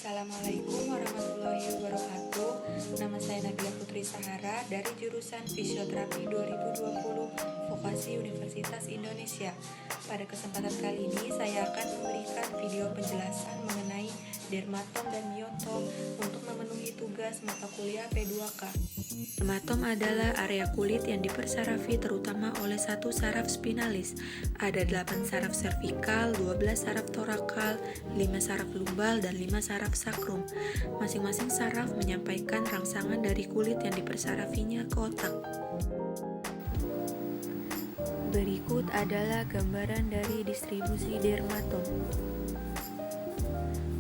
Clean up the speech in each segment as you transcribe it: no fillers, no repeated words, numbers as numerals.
Assalamualaikum warahmatullahi wabarakatuh. Nama saya Nabila Putri Sahara dari jurusan Fisioterapi 2020 Vokasi Universitas Indonesia. Pada kesempatan kali ini saya akan memberikan video penjelasan mengenai dermatom dan miotom untuk memenuhi tugas mata kuliah P2K. Dermatom adalah area kulit yang dipersarafi terutama oleh satu saraf spinalis. Ada 8 saraf servikal, 12 saraf torakal, 5 saraf lumbal, dan 5 saraf sakrum. Masing-masing saraf menyampaikan rangsangan dari kulit yang dipersarafinya ke otak. Berikut adalah gambaran dari distribusi dermatom.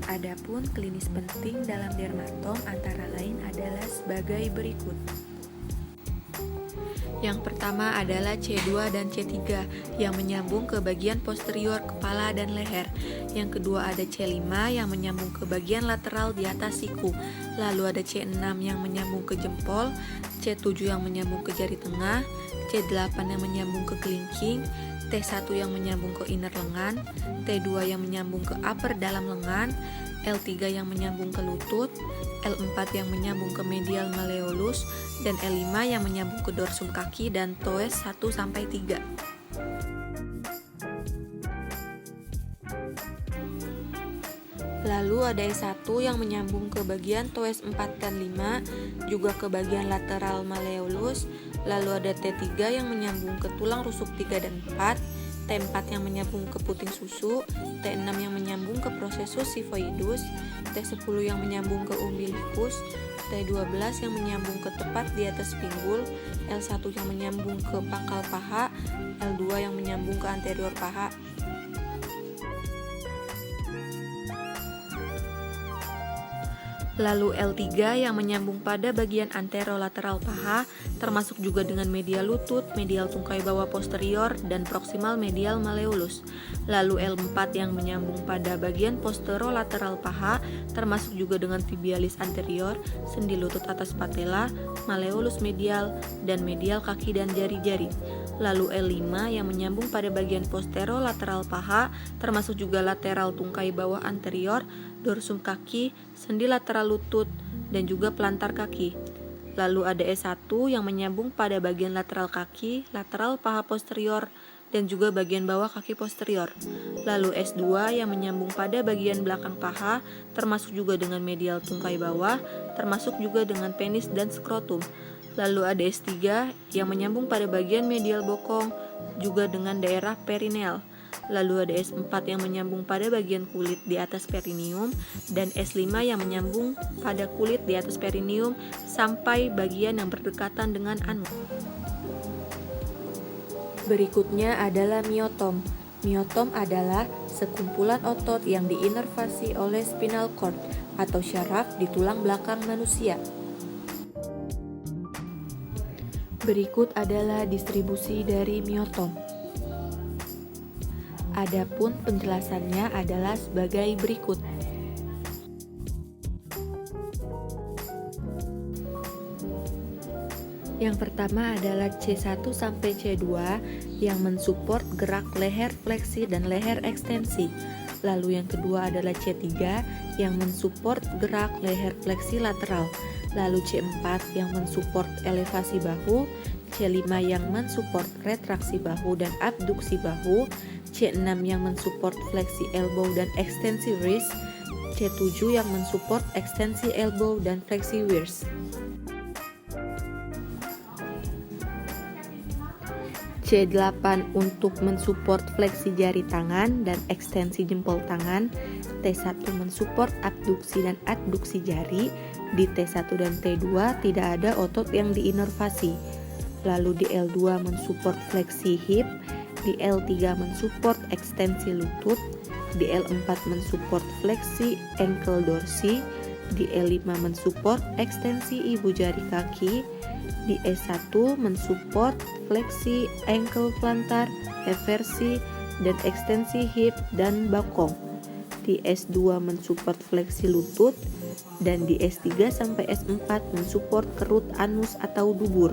Adapun klinis penting dalam dermatom antara lain adalah sebagai berikut. Yang pertama adalah C2 dan C3 yang menyambung ke bagian posterior kepala dan leher. Yang kedua ada C5 yang menyambung ke bagian lateral di atas siku. Lalu ada C6 yang menyambung ke jempol, C7 yang menyambung ke jari tengah, C8 yang menyambung ke kelingking, T1 yang menyambung ke inner lengan, T2 yang menyambung ke upper dalam lengan, L3 yang menyambung ke lutut, L4 yang menyambung ke medial malleolus, dan L5 yang menyambung ke dorsum kaki dan toes 1-3. Lalu ada S1 yang menyambung ke bagian toes 4 dan 5, juga ke bagian lateral malleolus. Lalu ada T3 yang menyambung ke tulang rusuk 3 dan 4, T4 yang menyambung ke puting susu, T6 yang menyambung ke processus xiphoidus, T10 yang menyambung ke umbilikus, T12 yang menyambung ke tepat di atas pinggul, L1 yang menyambung ke pangkal paha, L2 yang menyambung ke anterior paha. Lalu L3 yang menyambung pada bagian anterolateral paha, termasuk juga dengan medial lutut, medial tungkai bawah posterior, dan proximal medial malleolus. Lalu L4 yang menyambung pada bagian posterolateral paha, termasuk juga dengan tibialis anterior, sendi lutut atas patella, malleolus medial, dan medial kaki dan jari-jari. Lalu L5 yang menyambung pada bagian posterolateral paha, termasuk juga lateral tungkai bawah anterior, dorsum kaki, sendi lateral lutut, dan juga pelantar kaki. Lalu ada S1 yang menyambung pada bagian lateral kaki, lateral paha posterior, dan juga bagian bawah kaki posterior. Lalu S2 yang menyambung pada bagian belakang paha, termasuk juga dengan medial tungkai bawah, termasuk juga dengan penis dan skrotum. Lalu ada S3 yang menyambung pada bagian medial bokong, juga dengan daerah perineal. Lalu ada S4 yang menyambung pada bagian kulit di atas perineum, dan S5 yang menyambung pada kulit di atas perineum sampai bagian yang berdekatan dengan anus. Berikutnya adalah miotom. Miotom adalah sekumpulan otot yang diinervasi oleh spinal cord atau syaraf di tulang belakang manusia. Berikut adalah distribusi dari miotom. Adapun penjelasannya adalah sebagai berikut. Yang pertama adalah C1 sampai C2 yang mensupport gerak leher fleksi dan leher ekstensi. Lalu yang kedua adalah C3 yang mensupport gerak leher fleksi lateral. Lalu C4 yang mensupport elevasi bahu, C5 yang mensupport retraksi bahu dan abduksi bahu, C6 yang mensupport fleksi elbow dan ekstensi wrist, C7 yang mensupport ekstensi elbow dan fleksi wrist. C8 untuk mensupport fleksi jari tangan dan ekstensi jempol tangan, T1 mensupport abduksi dan adduksi jari. Di T1 dan T2 tidak ada otot yang diinervasi. Lalu di L2 mensupport fleksi hip, di L3 mensupport ekstensi lutut, di L4 mensupport fleksi ankle dorsi, di L5 mensupport ekstensi ibu jari kaki, di S1 mensupport fleksi ankle plantar, eversi, dan ekstensi hip dan bokong. Di S2 mensupport fleksi lutut, dan di S3 sampai S4 mensupport kerut anus atau dubur.